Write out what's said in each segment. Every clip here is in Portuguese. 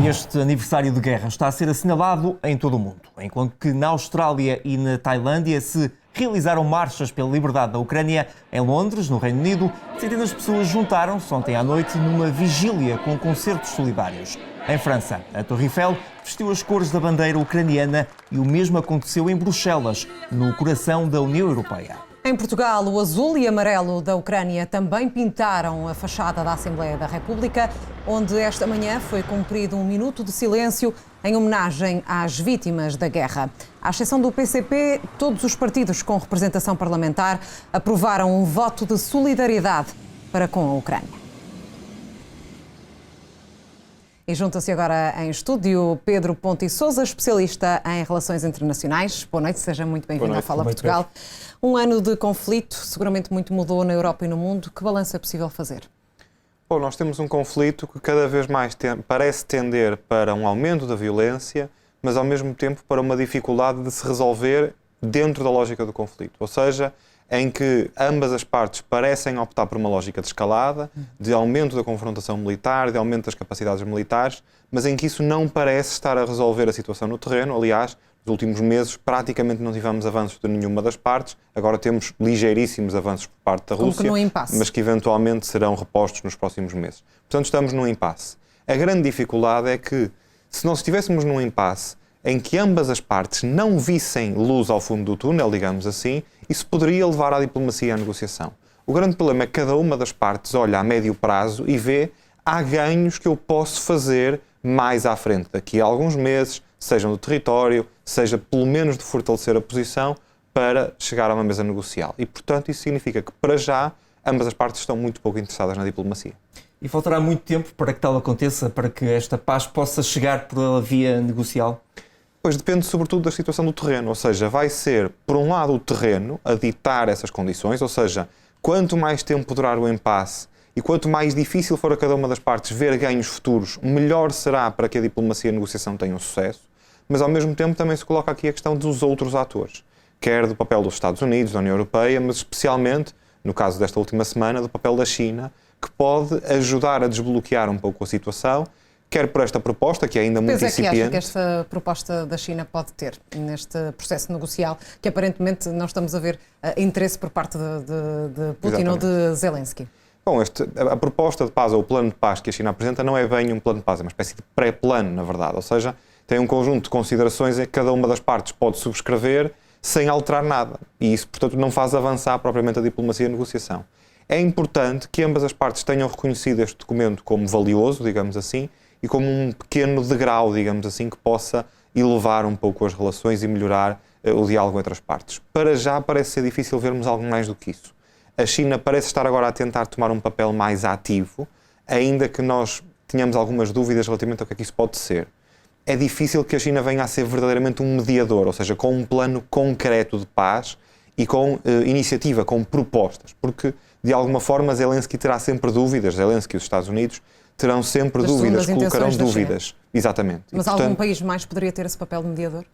Este aniversário de guerra está a ser assinalado em todo o mundo, enquanto que na Austrália e na Tailândia se realizaram marchas pela liberdade da Ucrânia. Em Londres, no Reino Unido, centenas de pessoas juntaram-se ontem à noite numa vigília com concertos solidários. Em França, a Torre Eiffel vestiu as cores da bandeira ucraniana e o mesmo aconteceu em Bruxelas, no coração da União Europeia. Em Portugal, o azul e amarelo da Ucrânia também pintaram a fachada da Assembleia da República, onde esta manhã foi cumprido um minuto de silêncio em homenagem às vítimas da guerra. À exceção do PCP, todos os partidos com representação parlamentar aprovaram um voto de solidariedade para com a Ucrânia. E junta-se agora em estúdio Pedro Ponte Sousa, especialista em relações internacionais. Boa noite, seja muito bem-vindo ao Fala Portugal. Um ano de conflito, seguramente muito mudou na Europa e no mundo. Que balanço é possível fazer? Bom, nós temos um conflito que cada vez mais parece tender para um aumento da violência, mas ao mesmo tempo para uma dificuldade de se resolver dentro da lógica do conflito. Ou seja, em que ambas as partes parecem optar por uma lógica de escalada, de aumento da confrontação militar, de aumento das capacidades militares, mas em que isso não parece estar a resolver a situação no terreno. Aliás, nos últimos meses praticamente não tivemos avanços de nenhuma das partes, agora temos ligeiríssimos avanços por parte da Rússia, mas que eventualmente serão repostos nos próximos meses. Portanto, estamos num impasse. A grande dificuldade é que, se nós estivéssemos num impasse em que ambas as partes não vissem luz ao fundo do túnel, digamos assim, isso poderia levar à diplomacia e à negociação. O grande problema é que cada uma das partes olha a médio prazo e vê: há ganhos que eu posso fazer mais à frente, daqui a alguns meses, sejam do território, seja pelo menos de fortalecer a posição para chegar a uma mesa negocial. E, portanto, isso significa que, para já, ambas as partes estão muito pouco interessadas na diplomacia. E faltará muito tempo para que tal aconteça, para que esta paz possa chegar pela via negocial? Pois depende sobretudo da situação do terreno, ou seja, vai ser, por um lado, o terreno a ditar essas condições, ou seja, quanto mais tempo durar o impasse e quanto mais difícil for a cada uma das partes ver ganhos futuros, melhor será para que a diplomacia e a negociação tenham sucesso, mas ao mesmo tempo também se coloca aqui a questão dos outros atores, quer do papel dos Estados Unidos, da União Europeia, mas especialmente, no caso desta última semana, do papel da China, que pode ajudar a desbloquear um pouco a situação, quer por esta proposta, que é ainda muito incipiente. Que acha que esta proposta da China pode ter neste processo negocial, que aparentemente não estamos a ver interesse por parte de Putin ou de Zelensky? Bom, a proposta de paz, ou o plano de paz que a China apresenta, não é bem um plano de paz, é uma espécie de pré-plano, na verdade. Ou seja, tem um conjunto de considerações em que cada uma das partes pode subscrever sem alterar nada. E isso, portanto, não faz avançar propriamente a diplomacia e a negociação. É importante que ambas as partes tenham reconhecido este documento como valioso, digamos assim, e como um pequeno degrau, digamos assim, que possa elevar um pouco as relações e melhorar o diálogo entre as partes. Para já parece ser difícil vermos algo mais do que isso. A China parece estar agora a tentar tomar um papel mais ativo, ainda que nós tenhamos algumas dúvidas relativamente ao que é que isso pode ser. É difícil que a China venha a ser verdadeiramente um mediador, ou seja, com um plano concreto de paz e com iniciativa, com propostas, porque de alguma forma Zelensky terá sempre dúvidas, Zelensky e os Estados Unidos terão sempre dúvidas, colocarão dúvidas. Exatamente. Mas e, portanto, algum país mais poderia ter esse papel de mediador?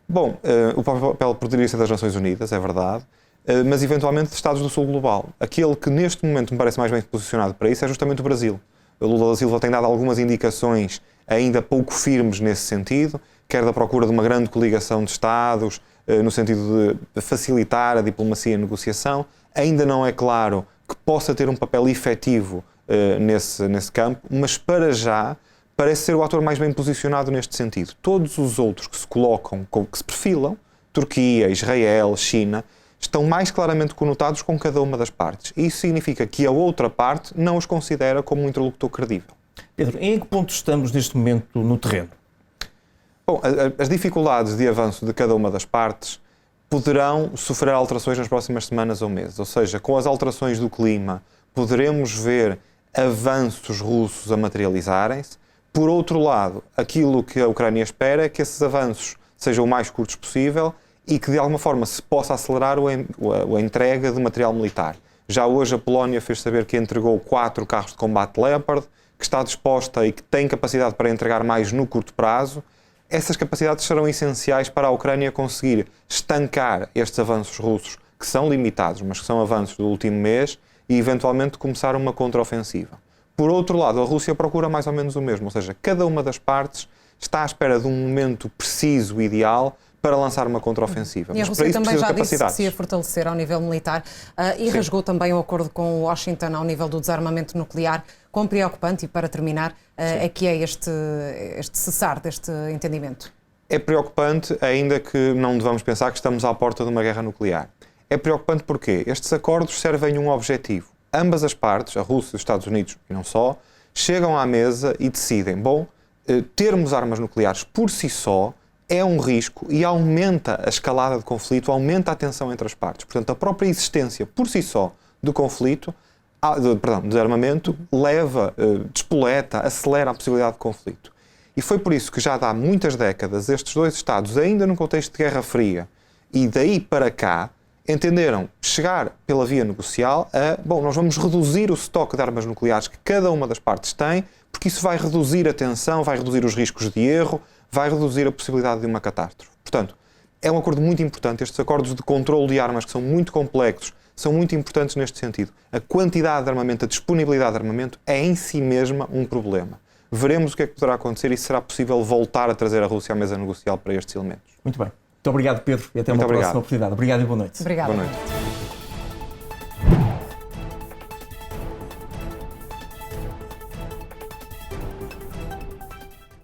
Bom, o papel poderia ser das Nações Unidas, é verdade, mas eventualmente de Estados do Sul global. Aquele que neste momento me parece mais bem posicionado para isso é justamente o Brasil. O Lula da Silva tem dado algumas indicações ainda pouco firmes nesse sentido, quer da procura de uma grande coligação de Estados, no sentido de facilitar a diplomacia e a negociação. Ainda não é claro que possa ter um papel efetivo nesse campo, mas para já parece ser o ator mais bem posicionado neste sentido. Todos os outros que se colocam, que se perfilam, Turquia, Israel, China, estão mais claramente conotados com cada uma das partes. Isso significa que a outra parte não os considera como um interlocutor credível. Pedro, em que ponto estamos neste momento no terreno? Bom, as dificuldades de avanço de cada uma das partes poderão sofrer alterações nas próximas semanas ou meses. Ou seja, com as alterações do clima, poderemos ver avanços russos a materializarem-se. Por outro lado, aquilo que a Ucrânia espera é que esses avanços sejam o mais curtos possível e que de alguma forma se possa acelerar a entrega de material militar. Já hoje a Polónia fez saber que entregou 4 carros de combate Leopard, que está disposta e que tem capacidade para entregar mais no curto prazo. Essas capacidades serão essenciais para a Ucrânia conseguir estancar estes avanços russos, que são limitados, mas que são avanços do último mês, e eventualmente começar uma contraofensiva. por outro lado, a Rússia procura mais ou menos o mesmo, ou seja, cada uma das partes está à espera de um momento preciso, ideal, para lançar uma contraofensiva. E a Mas para Rússia isso também precisa já de disse que capacidades. se ia fortalecer ao nível militar e rasgou também o acordo com Washington ao nível do desarmamento nuclear. Quão preocupante, e para terminar, é que é este cessar deste entendimento? É preocupante, ainda que não devamos pensar que estamos à porta de uma guerra nuclear. É preocupante porque estes acordos servem um objetivo. Ambas as partes, a Rússia e os Estados Unidos e não só, chegam à mesa e decidem, termos armas nucleares por si só é um risco e aumenta a escalada de conflito, aumenta a tensão entre as partes. Portanto, a própria existência por si só do conflito, do armamento, leva, despoleta, acelera a possibilidade de conflito. E foi por isso que já há muitas décadas estes dois Estados, ainda num contexto de Guerra Fria, e daí para cá, entenderam chegar pela via negocial nós vamos reduzir o estoque de armas nucleares que cada uma das partes tem, porque isso vai reduzir a tensão, vai reduzir os riscos de erro, vai reduzir a possibilidade de uma catástrofe. Portanto, é um acordo muito importante. Estes acordos de controle de armas, que são muito complexos, são muito importantes neste sentido. A quantidade de armamento, a disponibilidade de armamento é em si mesma um problema. Veremos o que é que poderá acontecer e se será possível voltar a trazer a Rússia à mesa negocial para estes elementos. Muito bem. Muito obrigado, Pedro, e até uma próxima oportunidade. Obrigado e boa noite. Obrigada. Boa noite.